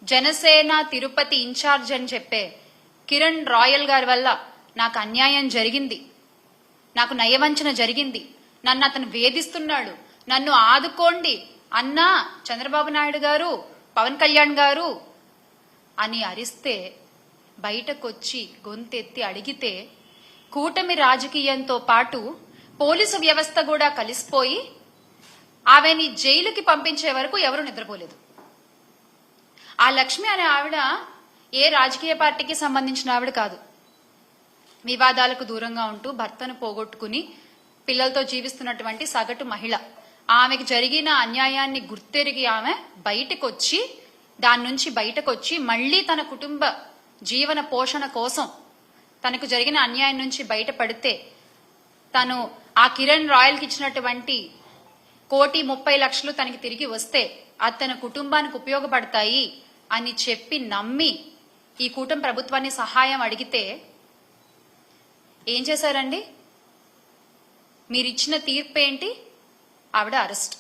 Janasena Tirupati incharge అని చెప్పే Kiran royal గారి వల్ల నాకు అన్యాయం జరిగింది, నాకు నయవంచన జరిగింది, నన్ను అతను వేధిస్తున్నాడు, నన్ను ఆదుకోండి అన్నా చంద్రబాబు నాయుడు గారు, పవన్ కళ్యాణ్ గారు అని అరిస్తే, బయటకొచ్చి గొంతెత్తి అడిగితే కూటమి రాజకీయంతో పాటు పోలీసు వ్యవస్థ కూడా కలిసిపోయి ఆమెని జైలుకి పంపించే వరకు ఎవరు నిద్రపోలేదు. ఆ లక్ష్మి అనే ఆవిడ ఏ రాజకీయ పార్టీకి సంబంధించిన ఆవిడ కాదు. వివాదాలకు దూరంగా ఉంటూ భర్తను పోగొట్టుకుని పిల్లలతో జీవిస్తున్నటువంటి సగటు మహిళ. ఆమెకు జరిగిన అన్యాయాన్ని గుర్తెరిగి ఆమె బయటకొచ్చి, దాని నుంచి బయటకొచ్చి మళ్లీ తన కుటుంబ జీవన పోషణ కోసం తనకు జరిగిన అన్యాయం నుంచి బయటపడితే, తను ఆ కిరణ్ రాయల్కి ఇచ్చినటువంటి 1,30,00,000 తనకి తిరిగి వస్తే అది తన కుటుంబానికి ఉపయోగపడతాయి అని చెప్పి నమ్మి ఈ కూటమి ప్రభుత్వాన్ని సహాయం అడిగితే ఏం చేశారండి? మీరిచ్చిన తీర్పు ఏంటి? ఆవిడ అరెస్ట్.